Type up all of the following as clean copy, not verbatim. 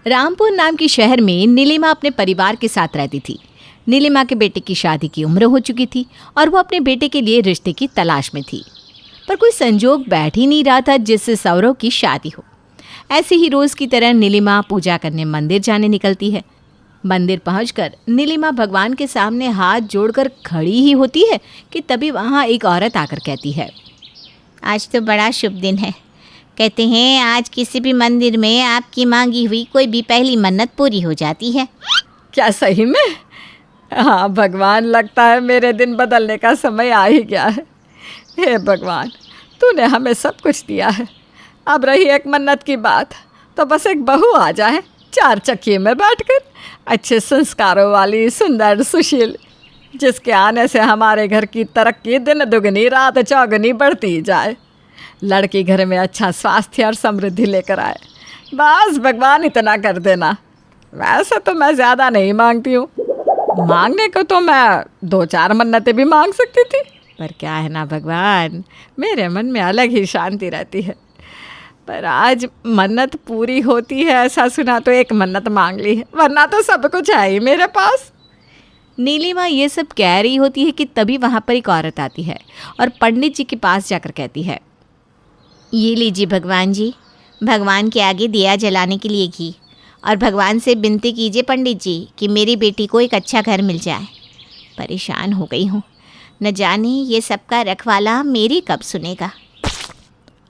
रामपुर नाम के शहर में नीलिमा अपने परिवार के साथ रहती थी। नीलिमा के बेटे की शादी की उम्र हो चुकी थी और वो अपने बेटे के लिए रिश्ते की तलाश में थी, पर कोई संजोग बैठ ही नहीं रहा था जिससे सौरव की शादी हो। ऐसे ही रोज़ की तरह नीलिमा पूजा करने मंदिर जाने निकलती है। मंदिर पहुंचकर नीलिमा भगवान के सामने हाथ जोड़कर खड़ी ही होती है कि तभी वहाँ एक औरत आकर कहती है, आज तो बड़ा शुभ दिन है। कहते हैं आज किसी भी मंदिर में आपकी मांगी हुई कोई भी पहली मन्नत पूरी हो जाती है। क्या सही में? हाँ भगवान, लगता है मेरे दिन बदलने का समय आ ही गया है। हे भगवान, तूने हमें सब कुछ दिया है। अब रही एक मन्नत की बात, तो बस एक बहू आ जाए 4 चक्की में बैठकर, अच्छे संस्कारों वाली, सुंदर, सुशील, जिसके आने से हमारे घर की तरक्की दिन दुगनी रात चौगुनी बढ़ती जाए। लड़की घर में अच्छा स्वास्थ्य और समृद्धि लेकर आए। बस भगवान इतना कर देना। वैसे तो मैं ज़्यादा नहीं मांगती हूँ, मांगने को तो मैं 2-4 मन्नतें भी मांग सकती थी, पर क्या है ना भगवान, मेरे मन में अलग ही शांति रहती है। पर आज मन्नत पूरी होती है ऐसा सुना तो एक मन्नत मांग ली है, वरना तो सब कुछ है ही मेरे पास। नीलिमा ये सब कह रही होती है कि तभी वहाँ पर एक औरत आती है और पंडित जी के पास जाकर कहती है, ये लीजिए भगवान जी, भगवान के आगे दिया जलाने के लिए घी, और भगवान से विनती कीजिए पंडित जी कि मेरी बेटी को एक अच्छा घर मिल जाए। परेशान हो गई हूँ, न जाने ये सबका रखवाला मेरी कब सुनेगा।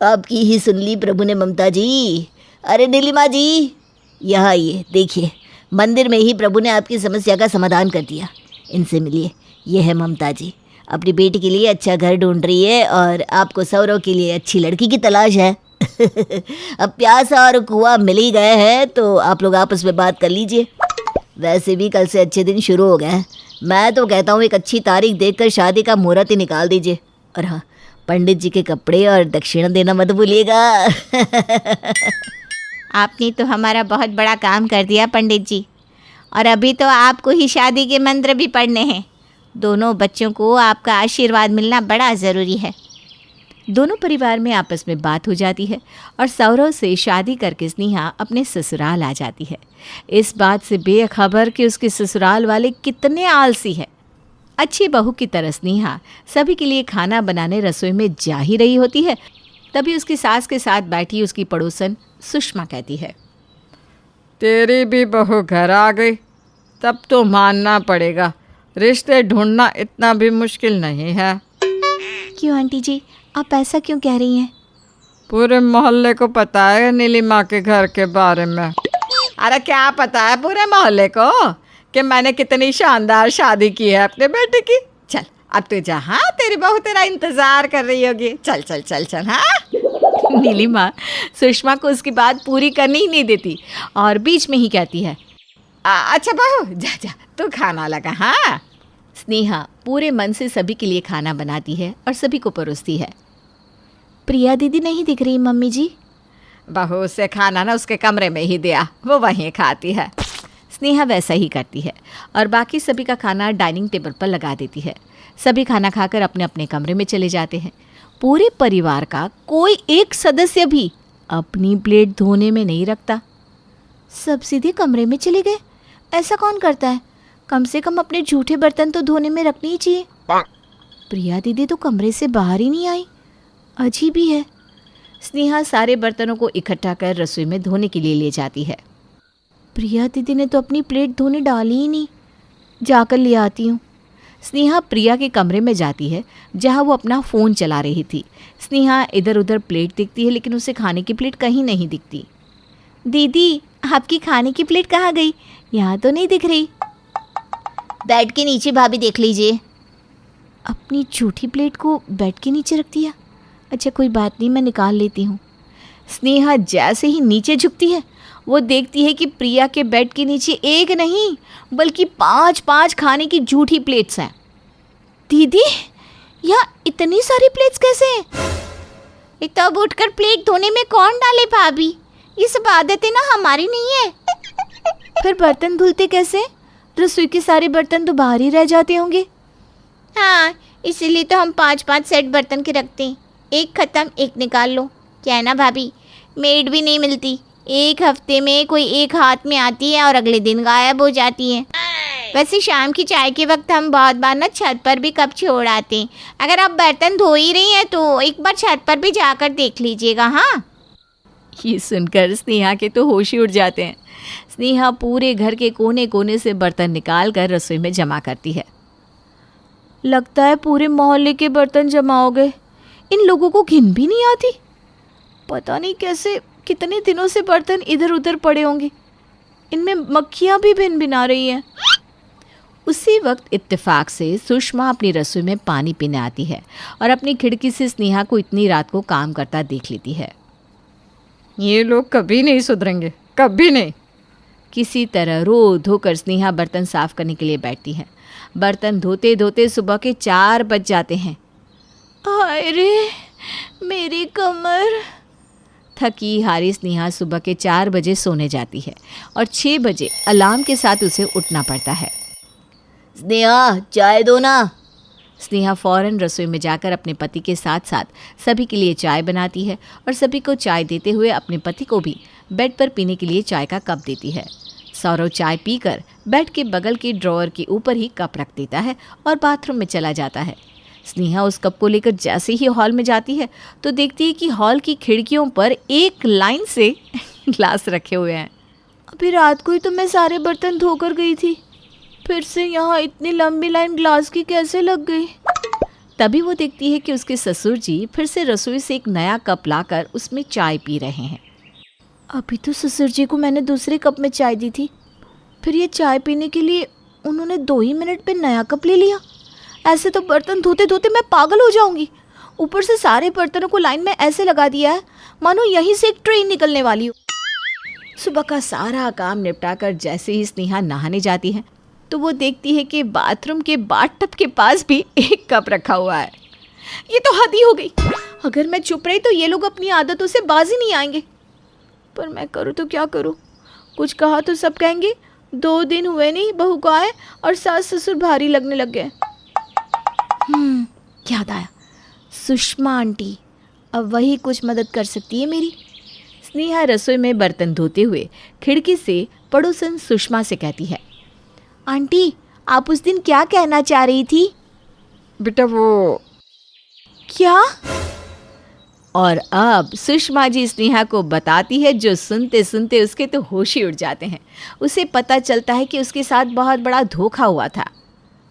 आपकी ही सुन ली प्रभु ने ममता जी। अरे नीलिमा जी, यहाँ आइए, देखिए मंदिर में ही प्रभु ने आपकी समस्या का समाधान कर दिया। इनसे मिलिए, ये है ममता जी, अपनी बेटी के लिए अच्छा घर ढूंढ रही है और आपको सौरव के लिए अच्छी लड़की की तलाश है। अब प्यासा और कुआं मिल ही गए हैं तो आप लोग आपस में बात कर लीजिए। वैसे भी कल से अच्छे दिन शुरू हो गए हैं। मैं तो कहता हूँ एक अच्छी तारीख देखकर शादी का मुहूर्त ही निकाल दीजिए। और हाँ, पंडित जी के कपड़े और दक्षिणा देना मत भूलिएगा। आपने तो हमारा बहुत बड़ा काम कर दिया पंडित जी, और अभी तो आपको ही शादी के मंत्र भी पढ़ने हैं। दोनों बच्चों को आपका आशीर्वाद मिलना बड़ा ज़रूरी है। दोनों परिवार में आपस में बात हो जाती है और सौरव से शादी करके स्नेहा अपने ससुराल आ जाती है, इस बात से बेखबर कि उसके ससुराल वाले कितने आलसी है। अच्छी बहू की तरह स्नेहा सभी के लिए खाना बनाने रसोई में जा ही रही होती है, तभी उसकी सास के साथ बैठी उसकी पड़ोसन सुषमा कहती है, तेरी भी बहू घर आ गई, तब तो मानना पड़ेगा, रिश्ते ढूंढना इतना भी मुश्किल नहीं है। क्यों आंटी जी, आप ऐसा क्यों कह रही हैं? पूरे मोहल्ले को पता है नीलिमा के घर के बारे में। अरे क्या पता है पूरे मोहल्ले को कि मैंने कितनी शानदार शादी की है अपने बेटे की। चल अब तू जा, हाँ तेरी बहू तेरा इंतजार कर रही होगी। चल चल चल चल। हाँ नीलिमा सुषमा को उसकी बात पूरी करनी ही नहीं देती और बीच में ही कहती है, अच्छा बहू जा जा, तू खाना लगा। हाँ, स्नेहा पूरे मन से सभी के लिए खाना बनाती है और सभी को परोसती है। प्रिया दीदी नहीं दिख रही मम्मी जी। बहू से खाना ना उसके कमरे में ही दिया, वो वहीं खाती है। स्नेहा वैसा ही करती है और बाकी सभी का खाना डाइनिंग टेबल पर लगा देती है। सभी खाना खाकर अपने अपने कमरे में चले जाते हैं। पूरे परिवार का कोई एक सदस्य भी अपनी प्लेट धोने में नहीं रखता। सब सीधे कमरे में चले गए। ऐसा कौन करता है? कम से कम अपने झूठे बर्तन तो धोने में रखने ही चाहिए। प्रिया दीदी तो कमरे से बाहर ही नहीं आई, अजीब ही है। स्नेहा सारे बर्तनों को इकट्ठा कर रसोई में धोने के लिए ले जाती है। प्रिया दीदी ने तो अपनी प्लेट धोने डाली ही नहीं, जाकर ले आती हूँ। स्नेहा प्रिया के कमरे में जाती है जहाँ वो अपना फ़ोन चला रही थी। स्नेहा इधर उधर प्लेट देखती है लेकिन उसे खाने की प्लेट कहीं नहीं दिखती। दीदी आपकी खाने की प्लेट कहाँ गई? यहाँ तो नहीं दिख रही। बेड के नीचे भाभी देख लीजिए। अपनी झूठी प्लेट को बेड के नीचे रख दिया। अच्छा कोई बात नहीं, मैं निकाल लेती हूँ। स्नेहा जैसे ही नीचे झुकती है वो देखती है कि प्रिया के बेड के नीचे एक नहीं बल्कि 5-5 खाने की झूठी प्लेट्स हैं। दीदी यहाँ इतनी सारी प्लेट्स कैसे हैं? एक तो अब उठकर प्लेट धोने में कौन डाले भाभी, ये सब आदतें ना हमारी नहीं है। फिर बर्तन धुलते कैसे? रसोई के सारे बर्तन तो बाहर ही रह जाते होंगे। हाँ, इसीलिए तो हम 5-5 सेट बर्तन के रखते हैं। एक ख़त्म एक निकाल लो। क्या है ना भाभी, मेड भी नहीं मिलती, एक हफ्ते में कोई एक हाथ में आती है और अगले दिन गायब हो जाती है। वैसे शाम की चाय के वक्त हम बहुत बार ना छत पर भी कप छोड़ आते हैं। अगर आप बर्तन धो ही रही हैं तो एक बार छत पर भी जाकर देख लीजिएगा। हाँ, ये सुनकर स्नेहा के तो होश ही उड़ जाते हैं। स्नेहा पूरे घर के कोने कोने से बर्तन निकाल कर रसोई में जमा करती है। लगता है पूरे मोहल्ले के बर्तन जमा हो गए। इन लोगों को घिन भी नहीं आती। पता नहीं कैसे कितने दिनों से बर्तन इधर उधर पड़े होंगे। इनमें मक्खियाँ भी भिन भिना रही हैं। उसी वक्त इत्तेफाक से सुषमा अपनी रसोई में पानी पीने आती है और अपनी खिड़की से स्नेहा को इतनी रात को काम करता देख लेती है। ये लोग कभी नहीं सुधरेंगे, कभी नहीं। किसी तरह रो धोकर स्नेहा बर्तन साफ करने के लिए बैठती है। बर्तन धोते धोते सुबह के 4 बज जाते हैं। हाय रे मेरी कमर। थकी हारी स्नेहा सुबह के 4 बजे सोने जाती है और 6 बजे अलार्म के साथ उसे उठना पड़ता है। स्नेहा चाय दो ना। स्नेहा फ़ौरन रसोई में जाकर अपने पति के साथ साथ सभी के लिए चाय बनाती है और सभी को चाय देते हुए अपने पति को भी बेड पर पीने के लिए चाय का कप देती है। सौरव चाय पीकर बेड के बगल के ड्रॉअर के ऊपर ही कप रख देता है और बाथरूम में चला जाता है। स्नेहा उस कप को लेकर जैसे ही हॉल में जाती है तो देखती है कि हॉल की खिड़कियों पर एक लाइन से ग्लास रखे हुए हैं। अभी रात को ही तो मैं सारे बर्तन धोकर गई थी, फिर से यहाँ इतनी लंबी लाइन ग्लास की कैसे लग गई। तभी वो देखती है कि उसके ससुर जी फिर से रसोई से एक नया कप लाकर उसमें चाय पी रहे हैं। अभी तो ससुर जी को मैंने दूसरे कप में चाय दी थी, फिर ये चाय पीने के लिए उन्होंने 2 ही मिनट पे नया कप ले लिया। ऐसे तो बर्तन धोते धोते मैं पागल हो जाऊंगी। ऊपर से सारे बर्तनों को लाइन में ऐसे लगा दिया है मानो यहीं से एक ट्रेन निकलने वाली हो। सुबह का सारा काम निपटाकर जैसे ही स्नेहा नहाने जाती है तो वो देखती है कि बाथरूम के बाथटब के पास भी एक कप रखा हुआ है। ये तो हद ही हो गई। अगर मैं चुप रही तो ये लोग अपनी आदतों से बाज ही नहीं आएंगे। पर मैं करूँ तो क्या करूँ? कुछ कहा तो सब कहेंगे 2 दिन हुए नहीं बहू को आए और सास ससुर भारी लगने लग गए। याद आया, सुषमा आंटी अब वही कुछ मदद कर सकती है मेरी। स्नेहा रसोई में बर्तन धोते हुए खिड़की से पड़ोसन सुषमा से कहती है, आंटी आप उस दिन क्या कहना चाह रही थी? बेटा वो क्या? और अब सुषमा जी स्नेहा को बताती है, जो सुनते सुनते उसके तो होश ही उड़ जाते हैं। उसे पता चलता है कि उसके साथ बहुत बड़ा धोखा हुआ था।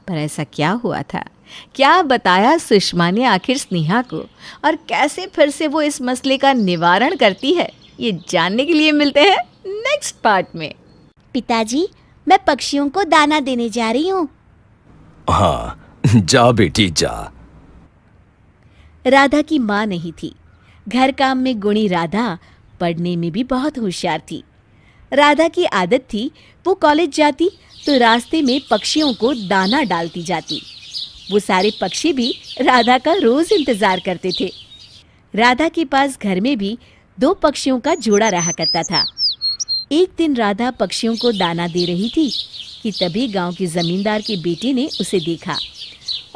पर ऐसा क्या हुआ था? क्या बताया सुषमा ने आखिर स्नेहा को, और कैसे फिर से वो इस मसले का निवारण करती है, ये जानने के लिए मिलते हैं नेक्स्ट पार्ट में। पिताजी मैं पक्षियों को दाना देने जा रही हूँ। हाँ जा बेटी जा। राधा की माँ नहीं थी। घर काम में गुणी राधा पढ़ने में भी बहुत होशियार थी। राधा की आदत थी वो कॉलेज जाती तो रास्ते में पक्षियों को दाना डालती जाती। वो सारे पक्षी भी राधा का रोज इंतजार करते थे। राधा के पास घर में भी 2 पक्षियों का जोड़ा रहा करता था। एक दिन राधा पक्षियों को दाना दे रही थी कि तभी गांव के जमींदार के बेटे ने उसे देखा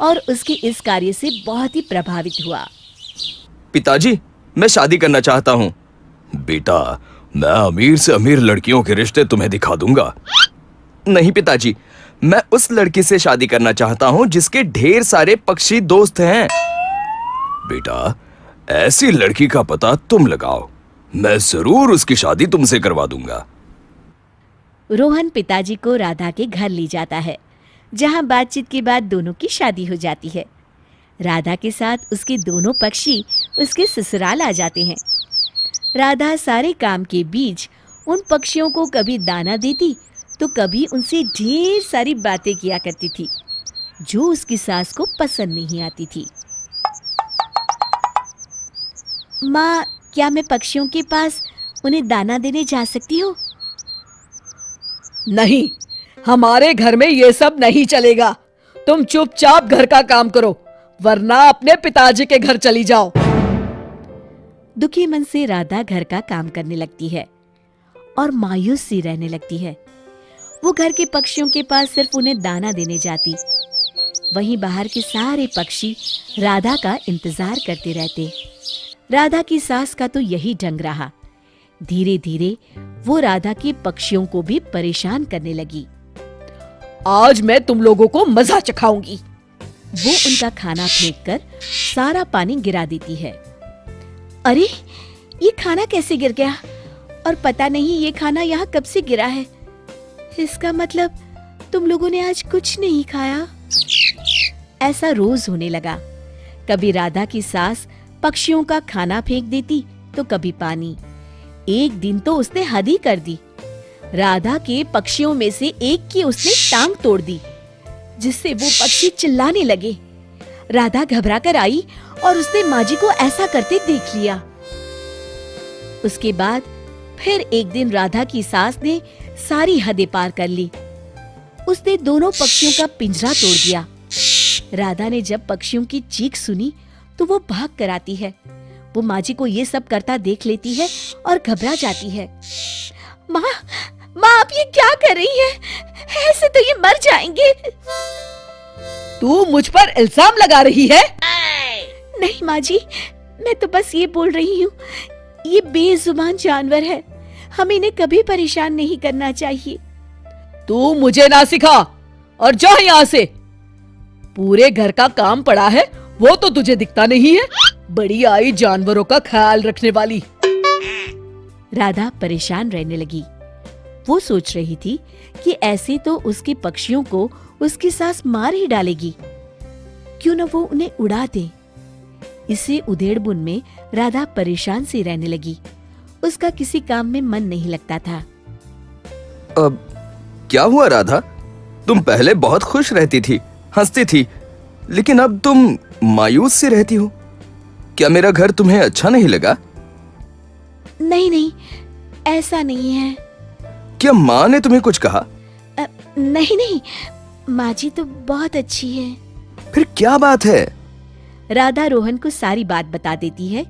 और उसके इस कार्य से बहुत ही प्रभावित हुआ। पिताजी मैं शादी करना चाहता हूँ। बेटा मैं अमीर से अमीर लड़कियों के रिश्ते तुम्हें दिखा दूंगा। नहीं पिताजी, मैं उस लड़की से शादी करना चाहता हूँ जिसके ढेर सारे पक्षी दोस्त हैं। बेटा ऐसी लड़की का पता तुम लगाओ, मैं जरूर उसकी शादी तुमसे करवा दूंगा। रोहन पिताजी को राधा के घर ले जाता है, जहां बातचीत के बाद दोनों की शादी हो जाती है। राधा के साथ उसके दोनों पक्षी उसके ससुराल आ जाते हैं। राधा सारे काम के बीच उन पक्षियों को कभी दाना देती तो कभी उनसे ढेर सारी बातें किया करती थी, जो उसकी सास को पसंद नहीं आती थी। माँ, क्या मैं पक्षियों के पास उन्हें दाना देने जा सकती हूँ? नहीं, हमारे घर में ये सब नहीं चलेगा। तुम चुपचाप घर का काम करो, वरना अपने पिताजी के घर चली जाओ। दुखी मन से राधा घर का काम करने लगती है और मायूस सी रहने लगती है। वो घर के पक्षियों के पास सिर्फ उन्हें दाना देने जाती। वहीं बाहर के सारे पक्षी राधा का इंतजार करते रहते। राधा की सास का तो यही ढंग रहा। धीरे धीरे वो राधा के पक्षियों को भी परेशान करने लगी। आज मैं तुम लोगों को मजा चखाऊंगी। वो उनका खाना फेंककर सारा पानी गिरा देती है। अरे, ये खाना कैसे गिर गया? और पता नहीं ये खाना यहाँ कब से गिरा है। इसका मतलब तुम लोगों ने आज कुछ नहीं खाया। ऐसा रोज होने लगा। कभी राधा की सास पक्षियों का खाना फेंक देती तो कभी पानी। एक दिन तो उसने हद ही कर दी। राधा के पक्षियों में से एक की उसने टांग तोड़ दी, जिससे वो पक्षी चिल्लाने लगे। राधा घबरा कर आई और उसने माँ जी को ऐसा करते देख लिया। उसके बाद फिर एक दिन राधा की सास ने सारी हदें पार कर ली। उसने दोनों पक्षियों का पिंजरा तोड़ दिया। राधा ने जब पक्षियों की चीख सुनी तो वो भाग कर आती है। वो माँ जी को ये सब करता देख लेती है और घबरा जाती है। माँ, आप ये क्या कर रही है? ऐसे तो ये मर जाएंगे। तू मुझ पर इल्जाम लगा रही है? नहीं माँ जी, मैं तो बस ये बोल रही हूँ, ये बेजुबान जानवर है, हमें इन्हें कभी परेशान नहीं करना चाहिए। तू मुझे ना सिखा और जा यहाँ से। पूरे घर का काम पड़ा है, वो तो तुझे दिखता नहीं है। बड़ी आई जानवरों का ख्याल रखने वाली। राधा परेशान रहने लगी। वो सोच रही थी कि ऐसे तो उसके पक्षियों को उसकी सास मार ही डालेगी, क्यों न वो उन्हें उड़ा दे। इसी उधेड़बुन में राधा परेशान सी रहने लगी। उसका किसी काम में मन नहीं लगता था। अब क्या हुआ राधा? तुम पहले बहुत खुश रहती थी, हंसती थी, लेकिन अब तुम मायूस सी रहती हो। क्या मेरा घर तुम्हें अच्छा नहीं लगा? नहीं, ऐसा नहीं है। क्या माँ ने तुम्हें कुछ कहा? नहीं, माँ जी तो बहुत अच्छी है। फिर क्या बात है? राधा रोहन को सारी बात बता देती है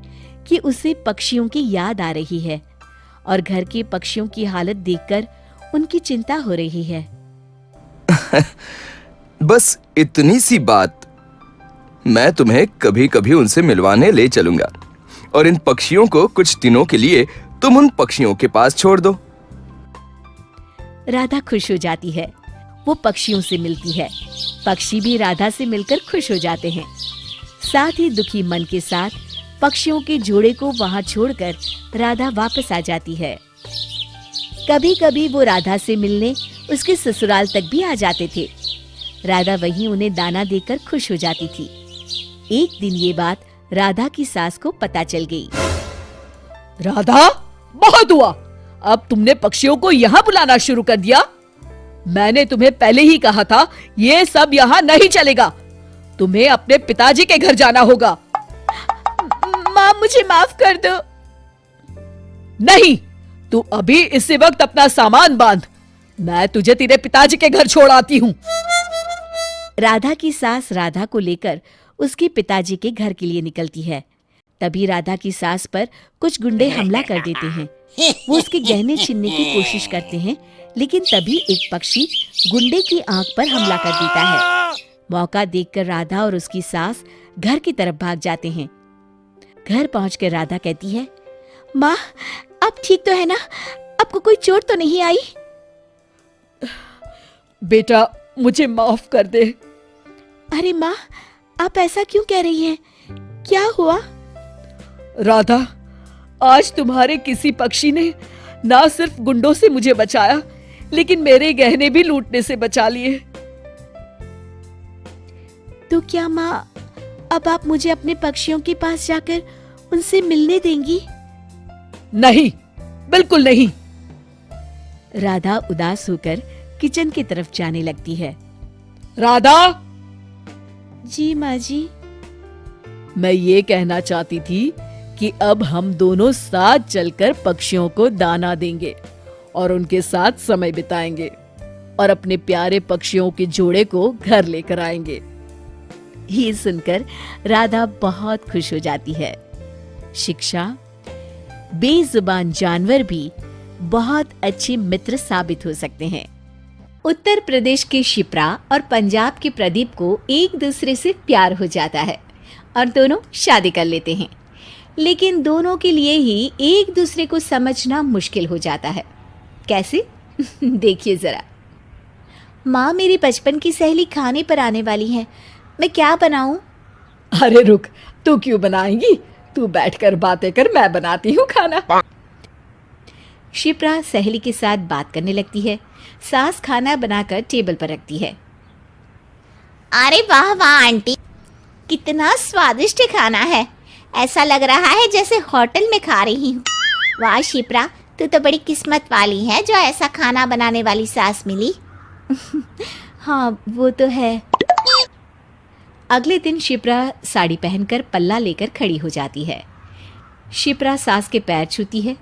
कि उसे पक्षियों की याद आ रही है और घर के पक्षियों की हालत देखकर उनकी चिंता हो रही है। बस इतनी सी बात। मैं तुम्हें कभी कभी उनसे मिलवाने ले चलूंगा और इन पक्षियों को कुछ दिनों के लिए तुम उन पक्षियों के पास छोड़ दो। राधा खुश हो जाती है। वो पक्षियों से मिलती है। पक्षी भी राधा से मिलकर खुश हो जाते हैं। साथ ही दुखी मन के साथ पक्षियों के जोड़े को वहां छोड़कर राधा वापस आ जाती है। कभी कभी वो राधा से मिलने उसके ससुराल तक भी आ जाते थे। राधा वहीं उन्हें दाना देकर खुश हो जाती थी। एक दिन ये बात राधा की सास को पता चल गई। राधा, बहुत हुआ। अब तुमने पक्षियों को यहाँ बुलाना शुरू कर दिया। मैंने तुम्हें पहले ही कहा था, ये सब यहाँ नहीं चलेगा। तुम्हें अपने पिताजी के घर जाना होगा। माँ, मुझे माफ कर दो। नहीं, तू अभी इसी वक्त अपना सामान बांध। मैं तुझे तेरे पिताजी के घर छोड़ आती हूँ। राधा की सास राधा को लेकर उसके पिताजी के घर के लिए निकलती है। तभी राधा की सास पर कुछ गुंडे हमला कर देते हैं। वो उसके गहने छीनने की कोशिश करते हैं, लेकिन तभी एक पक्षी गुंडे की आंख पर हमला कर देता है। मौका देखकर राधा और उसकी सास घर की तरफ भाग जाते हैं। घर पहुंचकर राधा कहती है, माँ, आप ठीक तो है ना? आपको कोई चोट तो नहीं आई? बेटा, मुझे माफ कर दे। अरे माँ, आप ऐसा क्यों कह रही हैं? क्या हुआ? राधा, आज तुम्हारे किसी पक्षी ने ना सिर्फ गुंडों से मुझे बचाया, लेकिन मेरे गहने भी लूटने से बचा लिए। तो क्या माँ, अब आप मुझे अपने पक्षियों के पास जाकर उनसे मिलने देंगी? नहीं, बिल्कुल नहीं। राधा उदास होकर किचन की तरफ जाने लगती है। राधा! जी माँ जी। मैं ये कहना चाहती थी कि अब हम दोनों साथ चलकर पक्षियों को दाना देंगे और उनके साथ समय बिताएंगे और अपने प्यारे पक्षियों के जोड़े को घर लेकर आएंगे। ये सुनकर राधा बहुत खुश हो जाती है। शिक्षा, बेजुबान जानवर भी बहुत अच्छे मित्र साबित हो सकते हैं। उत्तर प्रदेश के शिप्रा और पंजाब के प्रदीप को एक दूसरे से प्यार हो जाता है और दोनों शादी कर लेते हैं। लेकिन दोनों के लिए ही एक दूसरे को समझना मुश्किल हो जाता है। कैसे? देखिए ज़रा। माँ, मेरी बचपन की सहेली खाने पर आने वाली है, मैं क्या बनाऊं? अरे रुक, तू क्यों बनाएंगी? तू बैठकर बातें कर, मैं बनाती हूँ खाना। शिप्रा सहेली के साथ बात करने लगती है। सास खाना बनाकर टेबल पर रखती है। अरे वाह वाह आंटी, कितना स्वादिष्ट खाना है, ऐसा लग रहा है जैसे होटल में खा रही हूँ। वाह शिप्रा, तू तो बड़ी किस्मत वाली है जो ऐसा खाना बनाने वाली सास मिली। हाँ, वो तो है। अगले दिन शिप्रा साड़ी पहनकर पल्ला लेकर खड़ी हो जाती है। शिप्रा सास के पैर छूती है।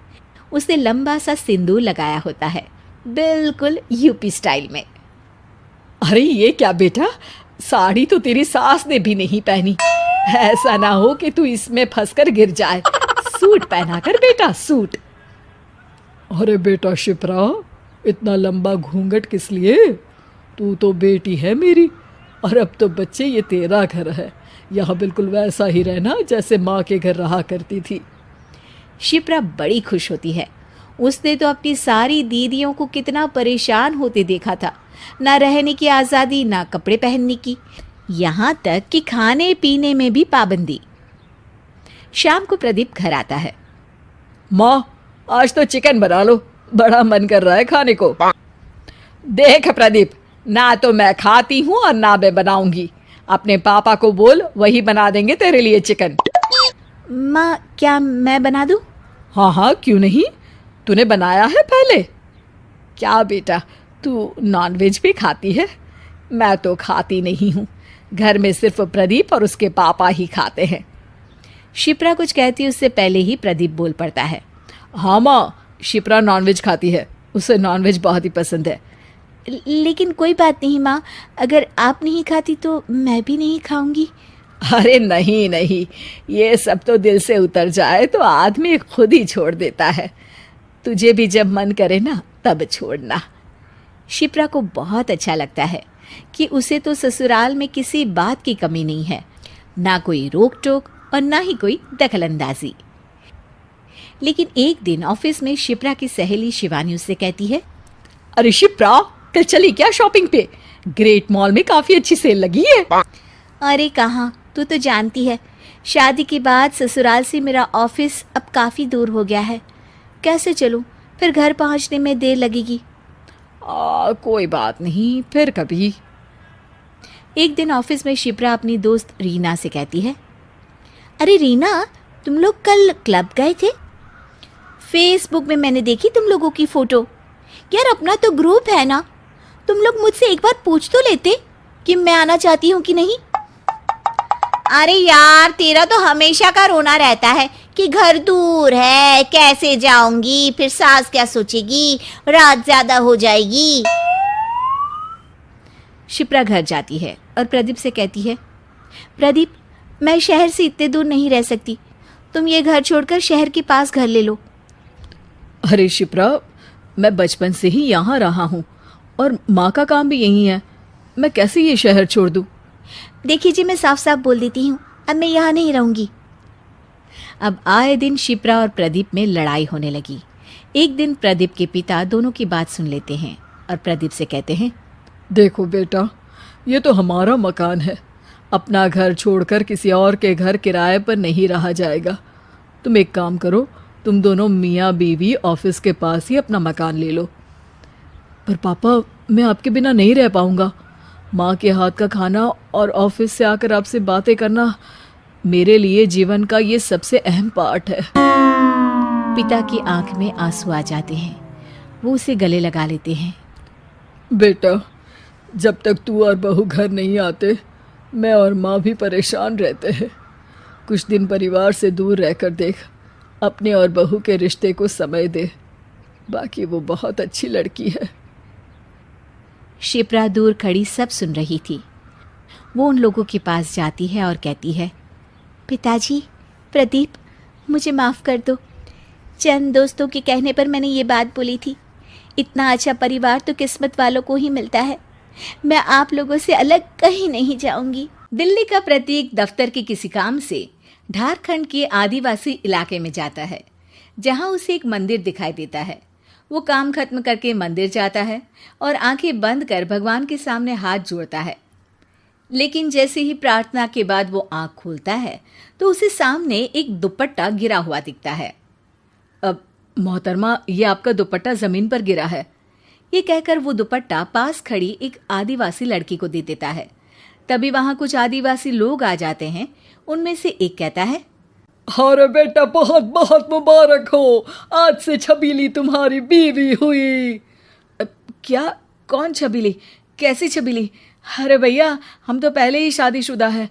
उसने लंबा सा सिंदूर लगाया होता है, बिल्कुल यूपी स्टाइल में। अरे ये क्या बेटा, साड़ी तो तेरी सास ने भी नहीं पहनी। ऐसा ना हो कि तू इसमें फंसकर गिर जाए। सूट पहना कर बेटा, सूट। अरे बेटा शिप्रा, इतना लंबा घूंघट किस लिए? तू तो बेटी है मेरी, और अब तो बच्चे ये तेरा घर है। यहाँ बिल्कुल वैसा ही रहना जैसे माँ के घर रहा करती थी। शिप्रा बड़ी खुश होती है। उसने तो अपनी सारी दीदियों को कितना परेशान होते देखा था, ना रहने की आज़ादी, ना कपड़े पहनने की, यहाँ तक कि खाने पीने में भी पाबंदी। शाम को प्रदीप घर आता है। माँ, आज तो चिकन बना लो, बड़ा मन कर रहा है खाने को। देख प्रदीप, ना तो मैं खाती हूँ और ना मैं बनाऊंगी। अपने पापा को बोल, वही बना देंगे तेरे लिए चिकन। माँ, क्या मैं बना दूँ? हाँ हाँ, क्यों नहीं, तूने बनाया है पहले। क्या बेटा, तू नॉनवेज भी खाती है? मैं तो खाती नहीं हूँ। घर में सिर्फ प्रदीप और उसके पापा ही खाते हैं। शिप्रा कुछ कहती उससे पहले ही प्रदीप बोल पड़ता है। हाँ माँ, शिप्रा नॉनवेज खाती है, उसे नॉनवेज बहुत ही पसंद है। लेकिन कोई बात नहीं माँ, अगर आप नहीं खाती तो मैं भी नहीं खाऊंगी। अरे नहीं नहीं, ये सब तो दिल से उतर जाए तो आदमी खुद ही छोड़ देता है। तुझे भी जब मन करे ना, तब छोड़ना। शिप्रा को बहुत अच्छा लगता है कि उसे तो ससुराल में किसी बात की कमी नहीं है, ना कोई रोक टोक और ना ही कोई दखलंदाजी। लेकिन एक दिन ऑफिस में शिप्रा की सहेली शिवानी उससे कहती है, अरे शिप्रा, कल चली क्या शॉपिंग पे? ग्रेट मॉल में काफी अच्छी सेल लगी है। अरे कहाँ, तू तो जानती है शादी के बाद ससुराल से मेरा ऑफिस अब काफ़ी दूर हो गया है। कैसे चलूँ, फिर घर पहुँचने में देर लगेगी। कोई बात नहीं, फिर कभी। एक दिन ऑफिस में शिप्रा अपनी दोस्त रीना से कहती है, अरे रीना, तुम लोग कल क्लब गए थे? फेसबुक में मैंने देखी तुम लोगों की फ़ोटो। यार, अपना तो ग्रुप है ना, तुम लोग मुझसे एक बार पूछ तो लेते कि मैं आना चाहती हूँ कि नहीं। अरे यार, तेरा तो हमेशा का रोना रहता है कि घर दूर है, कैसे जाऊंगी, फिर सास क्या सोचेगी, रात ज़्यादा हो जाएगी। शिप्रा घर जाती है और प्रदीप से कहती है, प्रदीप, मैं शहर से इतने दूर नहीं रह सकती, तुम ये घर छोड़कर शहर के पास घर ले लो। अरे शिप्रा, मैं बचपन से ही यहाँ रहा हूँ और माँ का काम भी यही है, मैं कैसे ये शहर छोड़ दूँ? देखिए जी, मैं साफ साफ बोल देती हूँ, अब मैं यहाँ नहीं रहूँगी। अब आए दिन शिप्रा और प्रदीप में लड़ाई होने लगी। एक दिन प्रदीप के पिता दोनों की बात सुन लेते हैं और प्रदीप से कहते हैं, देखो बेटा, ये तो हमारा मकान है, अपना घर छोड़कर किसी और के घर किराए पर नहीं रहा जाएगा। तुम एक काम करो, तुम दोनों मियाँ बीवी ऑफिस के पास ही अपना मकान ले लो। पर पापा, मैं आपके बिना नहीं रह पाऊँगा। माँ के हाथ का खाना और ऑफिस से आकर आपसे बातें करना मेरे लिए जीवन का ये सबसे अहम पार्ट है। पिता की आंख में आंसू आ जाते हैं। वो उसे गले लगा लेते हैं। बेटा, जब तक तू और बहू घर नहीं आते, मैं और माँ भी परेशान रहते हैं। कुछ दिन परिवार से दूर रहकर देख, अपने और बहू के रिश्ते को समय दे। बाकी वो बहुत अच्छी लड़की है। शिप्रा दूर खड़ी सब सुन रही थी। वो उन लोगों के पास जाती है और कहती है, पिताजी, प्रदीप, मुझे माफ़ कर दो। चंद दोस्तों के कहने पर मैंने ये बात बोली थी। इतना अच्छा परिवार तो किस्मत वालों को ही मिलता है। मैं आप लोगों से अलग कहीं नहीं जाऊंगी। दिल्ली का प्रतीक दफ्तर के किसी काम से झारखंड के आदिवासी इलाके में जाता है, जहां उसे एक मंदिर दिखाई देता है। वो काम खत्म करके मंदिर जाता है और आंखें बंद कर भगवान के सामने हाथ जोड़ता है। लेकिन जैसे ही प्रार्थना के बाद वो आंख खोलता है तो उसे सामने एक दुपट्टा गिरा हुआ दिखता है। अब मोहतरमा, ये आपका दुपट्टा जमीन पर गिरा है। ये कहकर वो दुपट्टा पास खड़ी एक आदिवासी लड़की को दे देता है। तभी वहां कुछ आदिवासी लोग आ जाते हैं। उनमें से एक कहता है, अरे बेटा, बहुत बहुत मुबारक हो, आज से छबीली तुम्हारी बीवी हुई। क्या? कौन छबीली? कैसी छबीली? अरे भैया, हम तो पहले ही शादीशुदा है।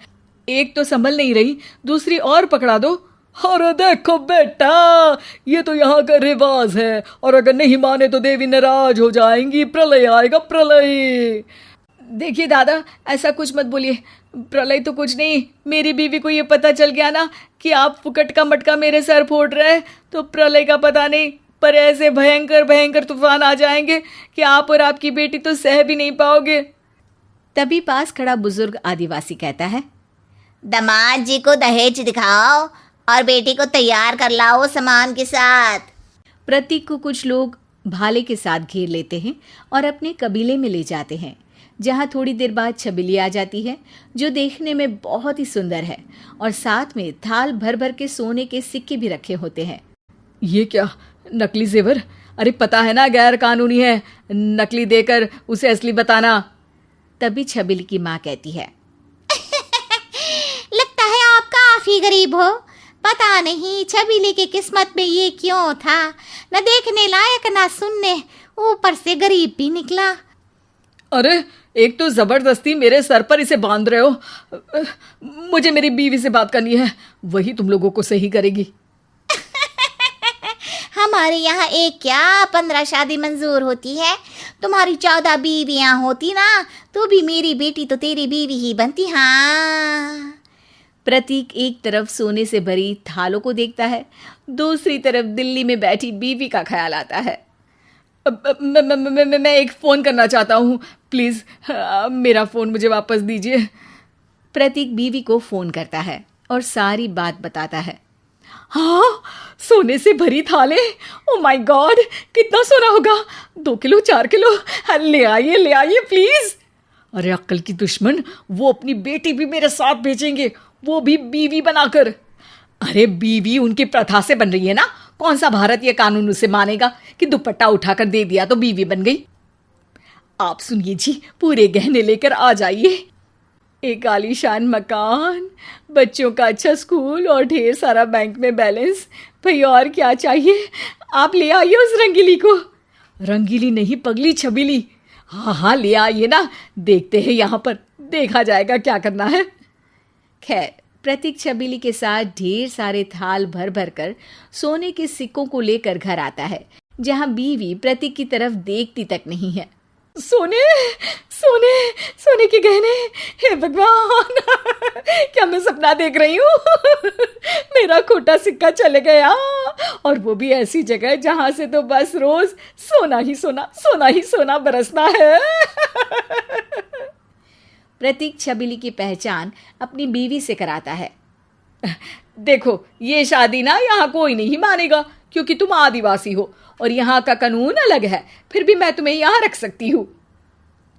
एक तो संभल नहीं रही, दूसरी और पकड़ा दो। अरे देखो बेटा, ये तो यहाँ का रिवाज है, और अगर नहीं माने तो देवी नाराज हो जाएंगी, प्रलय आएगा, प्रलय। देखिए दादा, ऐसा कुछ मत बोलिए। प्रलय तो कुछ नहीं, मेरी बीवी को ये पता चल गया ना कि आप फुकट का मटका मेरे सर फोड़ रहे हैं, तो प्रलय का पता नहीं, पर ऐसे भयंकर भयंकर तूफान आ जाएंगे कि आप और आपकी बेटी तो सह भी नहीं पाओगे। तभी पास खड़ा बुजुर्ग आदिवासी कहता है, दामाद जी को दहेज दिखाओ और बेटी को तैयार कर लाओ सामान के साथ। प्रतीक को कुछ लोग भाले के साथ घेर लेते हैं और अपने कबीले में ले जाते हैं, जहां थोड़ी देर बाद छबीली आ जाती है, जो देखने में बहुत ही सुंदर है और साथ में थाल भर भर के सोने के सिक्के भी रखे होते हैं। ये क्या? नकली जेवर? अरे पता है ना, गैर कानूनी है। नकली देकर उसे असली बताना। तभी छबीली की माँ कहती है, लगता है आप काफी गरीब हो। पता नहीं छबीली की किस्मत में ये क्यों था, न देखने लायक न सुनने, ऊपर से गरीब भी निकला। अरे एक तो जबरदस्ती मेरे सर पर इसे बांध रहे हो। मुझे मेरी बीवी से बात करनी है, वही तुम लोगों को सही करेगी। हमारे यहाँ एक क्या 15 शादी मंजूर होती है। तुम्हारी 14 बीवियाँ होती ना, तो भी मेरी बेटी तो तेरी बीवी ही बनती। हाँ। प्रतीक एक तरफ सोने से भरी थालों को देखता है, दूसरी तरफ दिल्ली में बैठी बीवी का ख्याल आता है। मैं एक फ़ोन करना चाहता हूँ, प्लीज़ मेरा फ़ोन मुझे वापस दीजिए। प्रतीक बीवी को फ़ोन करता है और सारी बात बताता है। हाँ, सोने से भरी थाले। ओ माय गॉड, कितना सोना होगा? 2 किलो, 4 किलो? ले आइए प्लीज़। अरे अक्ल की दुश्मन, वो अपनी बेटी भी मेरे साथ भेजेंगे, वो भी बीवी बनाकर। अरे बीवी उनकी प्रथा से बन रही है ना, कौन सा भारतीय कानून उसे मानेगा कि दुपट्टा उठाकर दे दिया तो बीवी बन गई। आप सुनिए जी, पूरे गहने लेकर आ जाइए। एक आलीशान मकान, बच्चों का अच्छा स्कूल और ढेर सारा बैंक में बैलेंस। भैया और क्या चाहिए? आप ले आइए उस रंगीली को। रंगीली नहीं, पगली छबीली। हाँ ले आइए ना, देखते हैं यहाँ पर, देखा जाएगा क्या करना है। खैर, प्रतीक छबीली के साथ ढेर सारे थाल भर भर कर सोने के सिक्कों को लेकर घर आता है, जहां बीवी प्रतीक की तरफ देखती तक नहीं है। सोने सोने सोने के गहने, हे भगवान, क्या मैं सपना देख रही हूँ? मेरा खोटा सिक्का चले गया, और वो भी ऐसी जगह जहां से तो बस रोज सोना ही सोना बरसना है। प्रतीक छबीली की पहचान अपनी बीवी से कराता है। देखो, ये शादी ना यहाँ कोई नहीं मानेगा, क्योंकि तुम आदिवासी हो और यहाँ का कानून अलग है, फिर भी मैं तुम्हें यहाँ रख सकती हूँ।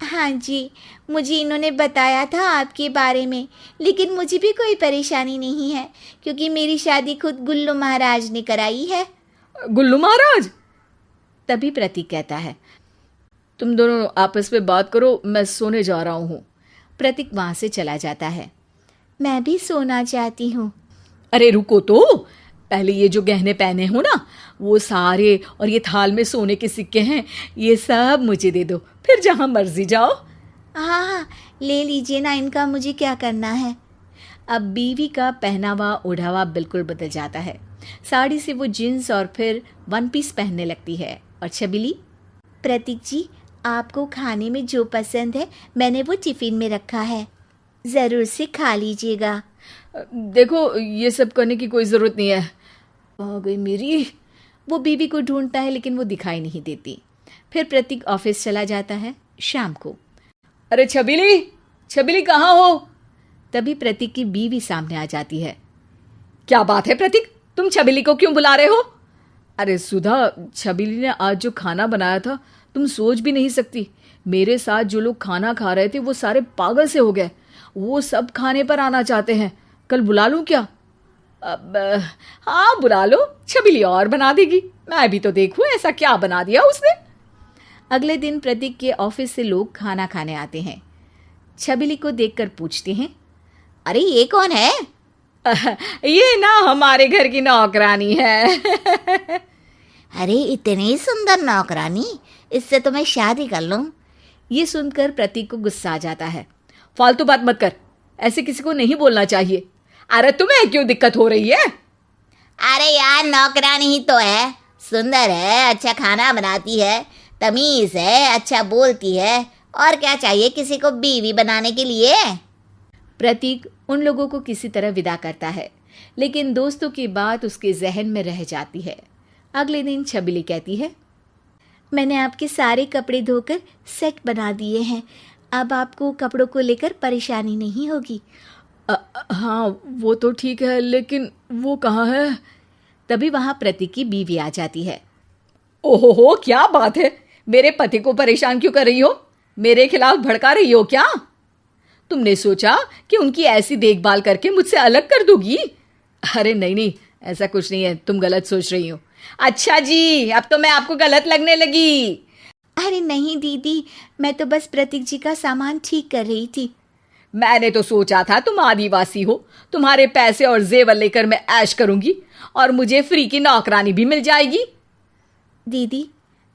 हाँ जी, मुझे इन्होंने बताया था आपके बारे में, लेकिन मुझे भी कोई परेशानी नहीं है, क्योंकि मेरी शादी खुद गुल्लू महाराज ने कराई है। गुल्लू महाराज? तभी प्रतीक कहता है, तुम दोनों आपस में बात करो, मैं सोने जा रहा हूँ। प्रतीक वहाँ से चला जाता है। मैं भी सोना चाहती हूँ। अरे रुको तो, पहले ये जो गहने पहने हो ना, वो सारे, और ये थाल में सोने के सिक्के हैं, ये सब मुझे दे दो, फिर जहाँ मर्जी जाओ। हाँ, ले लीजिए ना, इनका मुझे क्या करना है। अब बीवी का पहनावा ओढ़ावा बिल्कुल बदल जाता है। साड़ी से वो जीन्स और फिर वन पीस पहनने लगती है। और छबीली, प्रतीक जी, आपको खाने में जो पसंद है मैंने वो टिफ़िन में रखा है, ज़रूर से खा लीजिएगा। देखो, ये सब करने की कोई ज़रूरत नहीं है। आ गई मेरी। वो बीवी को ढूंढता है, लेकिन वो दिखाई नहीं देती। फिर प्रतीक ऑफिस चला जाता है। शाम को, अरे छबीली कहाँ हो? तभी प्रतीक की बीवी सामने आ जाती है। क्या बात है प्रतीक, तुम छबीली को क्यों बुला रहे हो? अरे सुधा, छबीली ने आज जो खाना बनाया था तुम सोच भी नहीं सकती। मेरे साथ जो लोग खाना खा रहे थे वो सारे पागल से हो गए। वो सब खाने पर आना चाहते हैं। कल बुला लूं क्या? अब हाँ बुला लो, छबीली और बना देगी। मैं भी तो देखूं ऐसा क्या बना दिया उसने। अगले दिन प्रतीक के ऑफिस से लोग खाना खाने आते हैं। छबीली को देखकर पूछते हैं, अरे ये कौन है? ये ना हमारे घर की नौकरानी है। अरे इतनी सुंदर नौकरानी, इससे तो मैं शादी कर लूं। ये सुनकर प्रतीक को गुस्सा आ जाता है। फालतू बात मत कर, ऐसे किसी को नहीं बोलना चाहिए। अरे तुम्हें क्यों दिक्कत हो रही है? अरे यार नौकरानी ही तो है, सुंदर है, अच्छा खाना बनाती है, तमीज है, अच्छा बोलती है, और क्या चाहिए किसी को बीवी बनाने के लिए। प्रतीक उन लोगों को किसी तरह विदा करता है, लेकिन दोस्तों की बात उसके जहन में रह जाती है। अगले दिन छबीली कहती है, मैंने आपके सारे कपड़े धोकर सेट बना दिए हैं, अब आपको कपड़ों को लेकर परेशानी नहीं होगी। हाँ वो तो ठीक है, लेकिन वो कहाँ है? तभी वहां प्रतीक की बीवी आ जाती है। ओहो, क्या बात है? मेरे पति को परेशान क्यों कर रही हो? मेरे खिलाफ भड़का रही हो क्या? तुमने सोचा कि उनकी ऐसी देखभाल करके मुझसे अलग कर दोगी? अरे नहीं नहीं, ऐसा कुछ नहीं है, तुम गलत सोच रही हो। अच्छा जी, अब तो मैं आपको गलत लगने लगी। अरे नहीं दीदी, मैं तो बस प्रतीक जी का सामान ठीक कर रही थी। मैंने तो सोचा था तुम आदिवासी हो, तुम्हारे पैसे और जेवर लेकर मैं ऐश करूंगी और मुझे फ्री की नौकरानी भी मिल जाएगी। दीदी,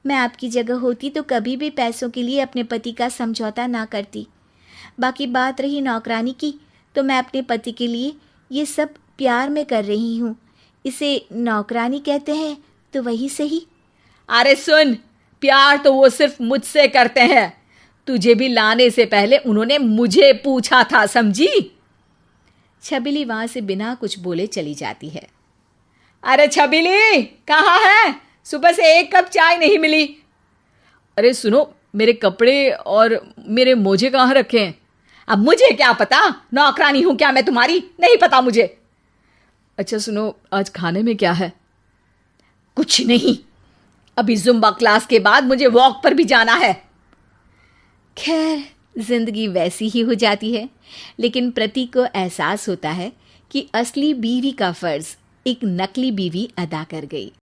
मैं आपकी जगह होती तो कभी भी पैसों के लिए अपने पति का समझौता ना करती। बाकी बात रही नौकरानी की, तो मैं अपने पति के लिए ये सब प्यार में कर रही हूँ। इसे नौकरानी कहते हैं तो वही सही। अरे सुन, प्यार तो वो सिर्फ मुझसे करते हैं। तुझे भी लाने से पहले उन्होंने मुझे पूछा था, समझी? छबीली वहां से बिना कुछ बोले चली जाती है। अरे छबीली कहाँ है? सुबह से एक कप चाय नहीं मिली। अरे सुनो, मेरे कपड़े और मेरे मोजे कहाँ रखे हैं? अब मुझे क्या पता, नौकरानी हूं क्या मैं तुम्हारी? नहीं पता मुझे। अच्छा सुनो, आज खाने में क्या है? कुछ नहीं, अभी जुम्बा क्लास के बाद मुझे वॉक पर भी जाना है। खैर, जिंदगी वैसी ही हो जाती है, लेकिन प्रतीक को एहसास होता है कि असली बीवी का फर्ज एक नकली बीवी अदा कर गई।